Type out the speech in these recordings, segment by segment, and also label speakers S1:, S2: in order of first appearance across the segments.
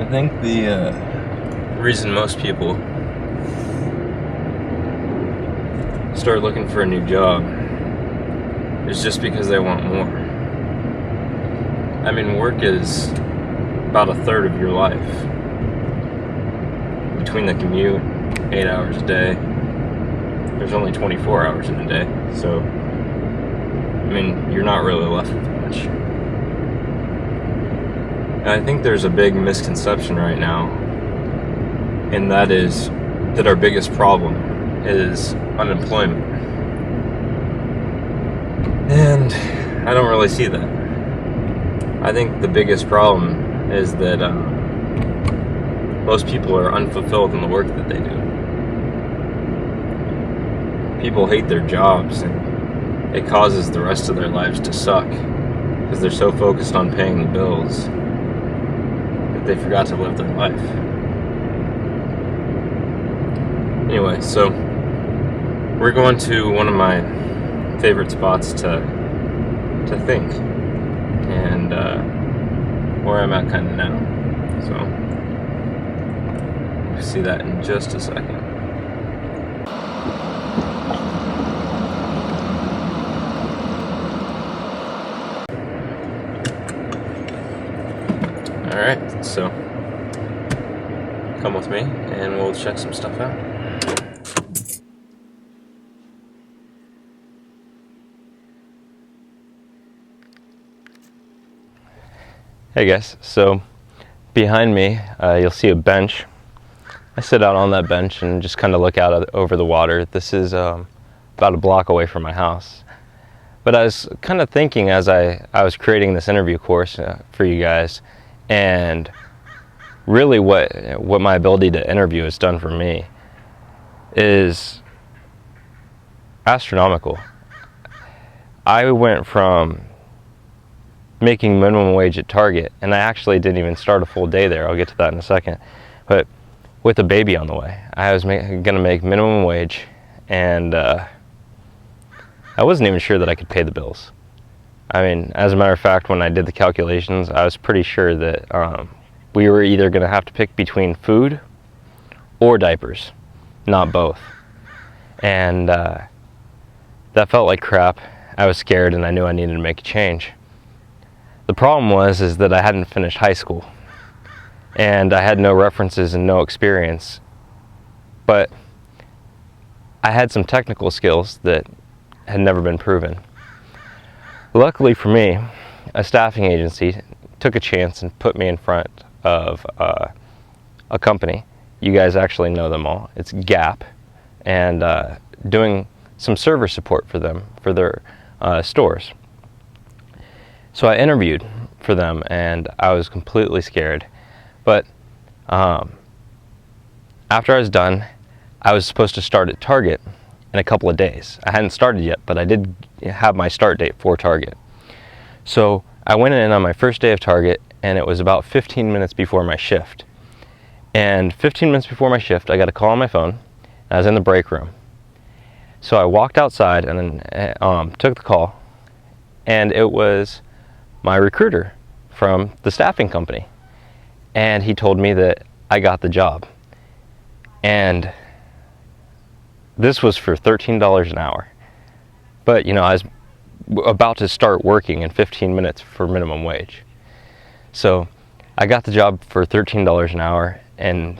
S1: I think the reason most people start looking for a new job is just because they want more. I mean, work is about a third of your life. Between the commute, 8 hours a day, there's only 24 hours in a day, so I mean, you're not really left with much. And I think there's a big misconception right now, and that is that our biggest problem is unemployment. And I don't really see that. I think the biggest problem is that most people are unfulfilled in the work that they do. People hate their jobs, and it causes the rest of their lives to suck because they're so focused on paying the bills that they forgot to live their life. Anyway, so we're going to one of my favorite spots to think, and where I'm at kind of now. So we'll see that in just a second. Alright, so come with me and we'll check some stuff out. Hey guys, so behind me you'll see a bench. I sit out on that bench and just kind of look out over the water. This is about a block away from my house. But I was kind of thinking as I was creating this interview course for you guys, and really what my ability to interview has done for me is astronomical. I went from making minimum wage at Target, and I actually didn't even start a full day there. I'll get to that in a second. But with a baby on the way, I was going to make minimum wage, and I wasn't even sure that I could pay the bills. I mean, as a matter of fact, when I did the calculations, I was pretty sure that we were either going to have to pick between food or diapers, not both. And that felt like crap. I was scared, and I knew I needed to make a change. The problem is that I hadn't finished high school, and I had no references and no experience, but I had some technical skills that had never been proven. Luckily for me, a staffing agency took a chance and put me in front of a company. You guys actually know them all. It's Gap, and doing some server support for them, for their stores. So I interviewed for them, and I was completely scared. But after I was done, I was supposed to start at Target in a couple of days. I hadn't started yet, but I did have my start date for Target. So I went in on my first day of Target, and it was about 15 minutes before my shift. And 15 minutes before my shift, I got a call on my phone, and I was in the break room. So I walked outside and then took the call, and it was my recruiter from the staffing company. And he told me that I got the job. And this was for $13 an hour. But, you know, I was about to start working in 15 minutes for minimum wage. So I got the job for $13 an hour, and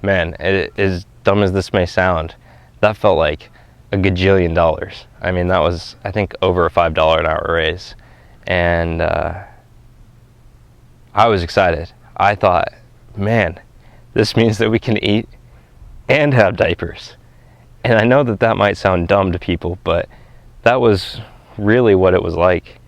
S1: man, as dumb as this may sound, that felt like a gajillion dollars. I mean, that was, I think, over a $5 an hour raise. And I was excited. I thought, man, this means that we can eat and have diapers. And I know that that might sound dumb to people, but that was really what it was like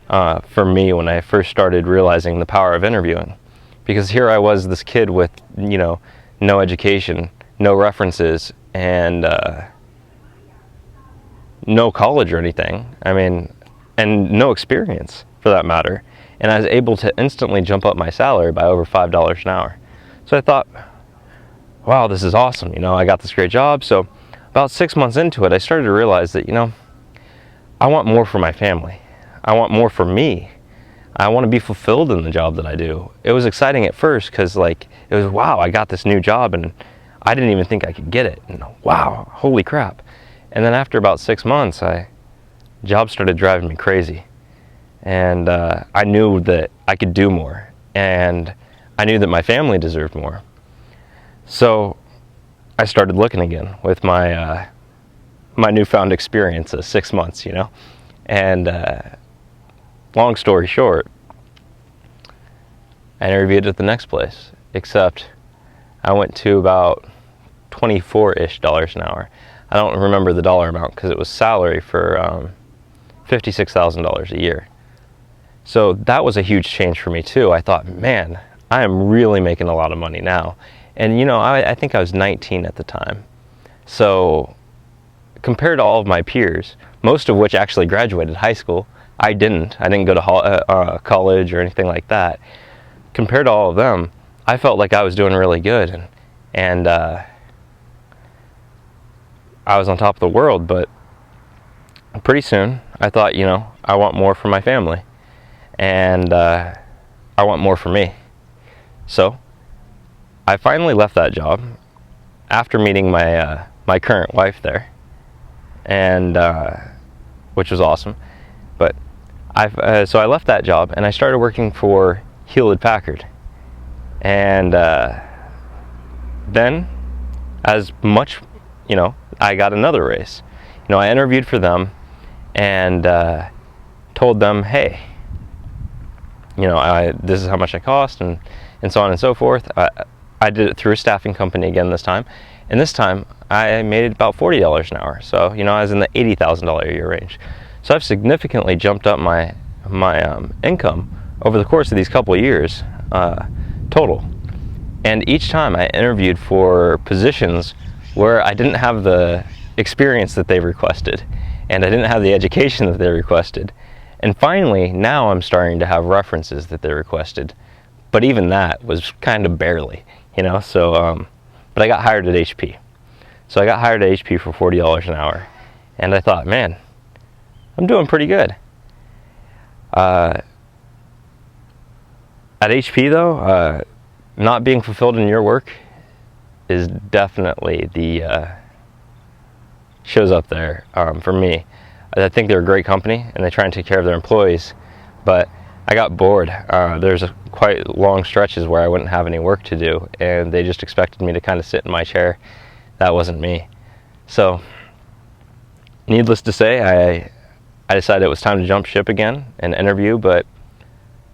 S1: for me when I first started realizing the power of interviewing. Because here I was, this kid with, you know, no education, no references, and no college or anything. I mean, and no experience for that matter. And I was able to instantly jump up my salary by over $5 an hour. So I thought, wow, this is awesome. You know, I got this great job. So about 6 months into it, I started to realize that, you know, I want more for my family. I want more for me. I want to be fulfilled in the job that I do. It was exciting at first because like it was, wow, I got this new job and I didn't even think I could get it. And wow, holy crap. And then after about 6 months, job started driving me crazy. And I knew that I could do more. And I knew that my family deserved more. So I started looking again with my my newfound experience of 6 months, you know. And long story short, I interviewed at the next place, except I went to about $24-ish an hour. I don't remember the dollar amount because it was salary for $56,000 a year. So that was a huge change for me too. I thought, man, I am really making a lot of money now. And you know, I think I was 19 at the time. So compared to all of my peers, most of which actually graduated high school, I didn't go to college or anything like that. Compared to all of them, I felt like I was doing really good, and I was on top of the world. But pretty soon, I thought, you know, I want more for my family, and I want more for me. So I finally left that job after meeting my my current wife there, and which was awesome. But so I left that job and I started working for Hewlett-Packard, and then, as much, you know, I got another raise. You know, I interviewed for them and told them, hey, you know, this is how much I cost, and so on and so forth. I did it through a staffing company again this time, and this time I made about $40 an hour. So, you know, I was in the $80,000 a year range. So I've significantly jumped up my income over the course of these couple of years total. And each time I interviewed for positions where I didn't have the experience that they requested, and I didn't have the education that they requested. And finally, now I'm starting to have references that they requested. But even that was kind of barely, you know. So, but I got hired at HP. So I got hired at HP for $40 an hour. And I thought, man, I'm doing pretty good. At HP though, not being fulfilled in your work is definitely the shows up there for me. I think they're a great company and they try and take care of their employees, but I got bored. There's quite long stretches where I wouldn't have any work to do, and they just expected me to kind of sit in my chair. That wasn't me. So, needless to say, I decided it was time to jump ship again and interview, but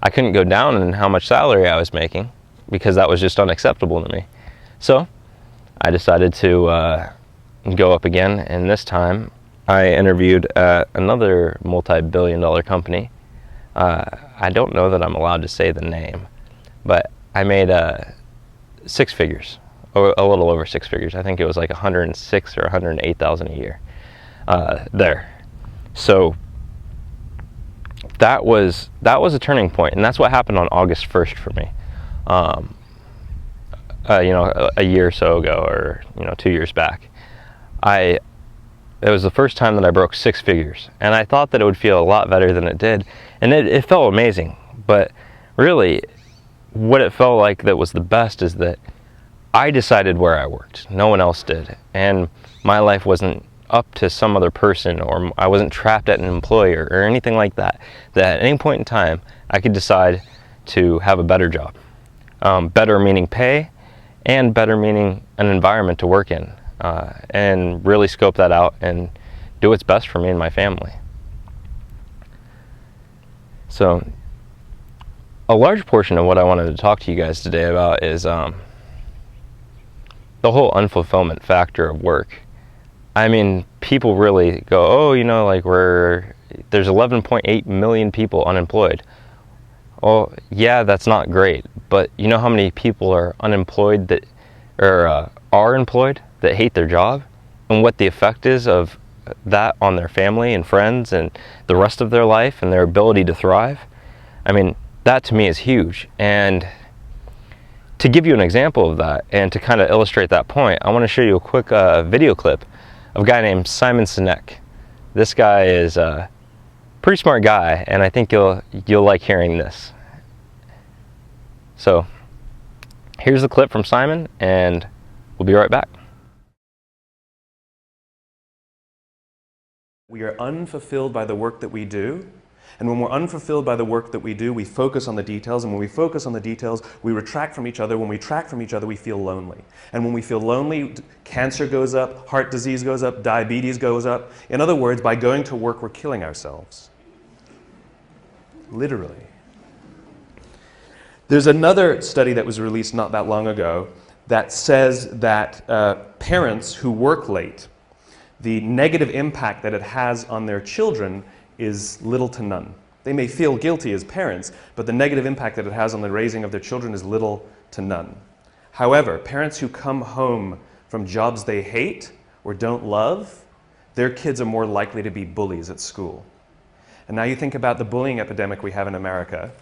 S1: I couldn't go down in how much salary I was making because that was just unacceptable to me. So, I decided to go up again, and this time I interviewed at another multi-billion-dollar company. I don't know that I'm allowed to say the name, but I made 6 figures, or a little over 6 figures. I think it was like 106 or 108,000 a year there. So that was a turning point, and that's what happened on August 1st for me. You know, a year or so ago, or you know, 2 years back. It was the first time that I broke 6 figures, and I thought that it would feel a lot better than it did, and it felt amazing. But really, what it felt like that was the best is that I decided where I worked. No one else did, and my life wasn't up to some other person, or I wasn't trapped at an employer or anything like that. That at any point in time, I could decide to have a better job. Better meaning pay, and better meaning an environment to work in. And really scope that out and do what's best for me and my family. So, a large portion of what I wanted to talk to you guys today about is the whole unfulfillment factor of work. I mean, people really go, oh, you know, like there's 11.8 million people unemployed. Well, yeah, that's not great, but you know how many people are unemployed that are employed that hate their job, and what the effect is of that on their family and friends and the rest of their life and their ability to thrive? I mean, that to me is huge. And to give you an example of that, and to kind of illustrate that point, I want to show you a quick video clip of a guy named Simon Sinek. This guy is pretty smart guy, and I think you'll like hearing this. So here's the clip from Simon, and we'll be right back.
S2: We are unfulfilled by the work that we do. And when we're unfulfilled by the work that we do, we focus on the details. And when we focus on the details, we retract from each other. When we retract from each other, we feel lonely. And when we feel lonely, cancer goes up, heart disease goes up, diabetes goes up. In other words, by going to work, we're killing ourselves. Literally. There's another study that was released not that long ago that says that parents who work late, the negative impact that it has on their children is little to none. They may feel guilty as parents, but the negative impact that it has on the raising of their children is little to none. However, parents who come home from jobs they hate or don't love, their kids are more likely to be bullies at school. And now you think about the bullying epidemic we have in America,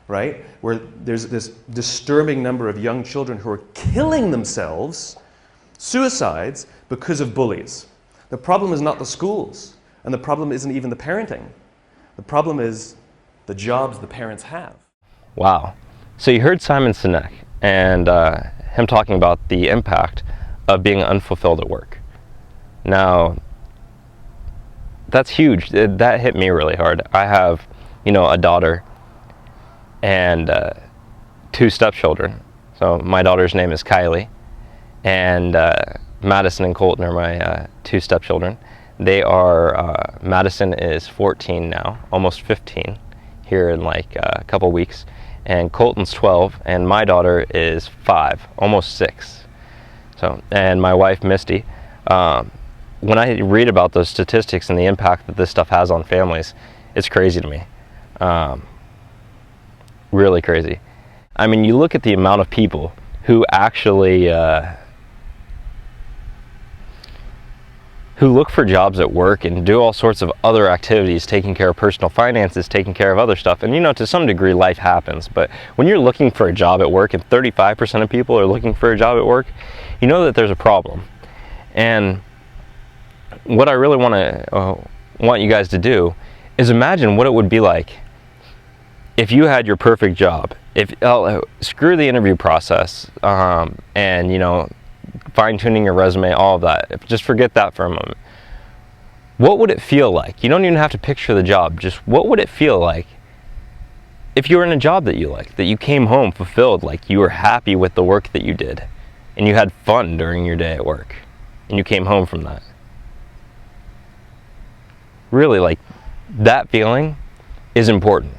S2: right? Where there's this disturbing number of young children who are killing themselves, suicides, because of bullies. The problem is not the schools. And the problem isn't even the parenting. The problem is the jobs the parents have.
S1: Wow. So you heard Simon Sinek and him talking about the impact of being unfulfilled at work. Now, that's huge. That hit me really hard. I have, a daughter and 2 stepchildren. So my daughter's name is Kylie, and Madison and Colton are my 2 stepchildren. They are, Madison is 14 now, almost 15 here in like a couple weeks, and Colton's 12, and my daughter is 5, almost 6. So, and my wife Misty. When I read about those statistics and the impact that this stuff has on families, it's crazy to me. Really crazy. I mean, you look at the amount of people who actually who look for jobs at work and do all sorts of other activities, taking care of personal finances, taking care of other stuff. And to some degree life happens, but when you're looking for a job at work and 35% of people are looking for a job at work, you know that there's a problem. And what I really want you guys to do is imagine what it would be like if you had your perfect job. Screw the interview process and fine-tuning your resume, all of that. Just forget that for a moment. What would it feel like? You don't even have to picture the job. Just what would it feel like if you were in a job that you liked, that you came home fulfilled, like you were happy with the work that you did, and you had fun during your day at work, and you came home from that? Really, like, that feeling is important.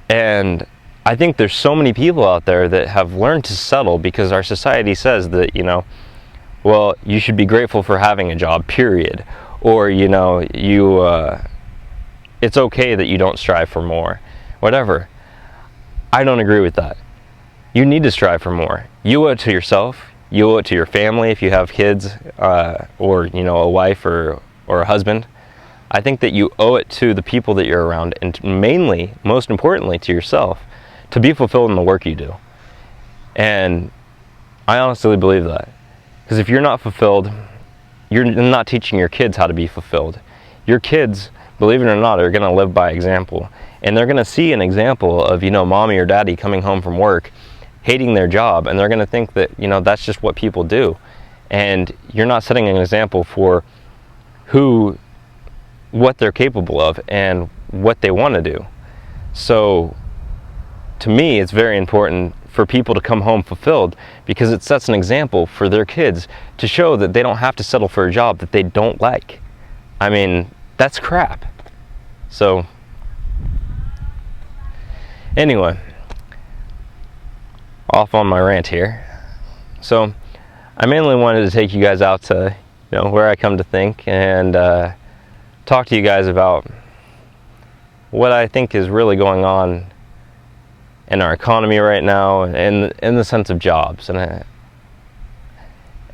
S1: And I think there's so many people out there that have learned to settle because our society says that, well, you should be grateful for having a job, period. Or, it's okay that you don't strive for more. Whatever. I don't agree with that. You need to strive for more. You owe it to yourself. You owe it to your family if you have kids, or, a wife or a husband. I think that you owe it to the people that you're around, and mainly, most importantly, to yourself, to be fulfilled in the work you do. And I honestly believe that. Because if you're not fulfilled, you're not teaching your kids how to be fulfilled. Your kids, believe it or not, are going to live by example. And they're going to see an example of, mommy or daddy coming home from work, hating their job, and they're going to think that, that's just what people do. And you're not setting an example for what they're capable of and what they want to do. So, to me, it's very important for people to come home fulfilled because it sets an example for their kids to show that they don't have to settle for a job that they don't like. I mean, that's crap. So, anyway, off on my rant here. So, I mainly wanted to take you guys out to, where I come to think and talk to you guys about what I think is really going on in our economy right now, in the sense of jobs,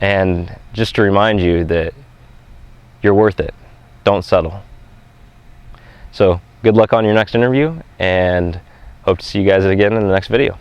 S1: and just to remind you that you're worth it. Don't settle. So good luck on your next interview, and hope to see you guys again in the next video.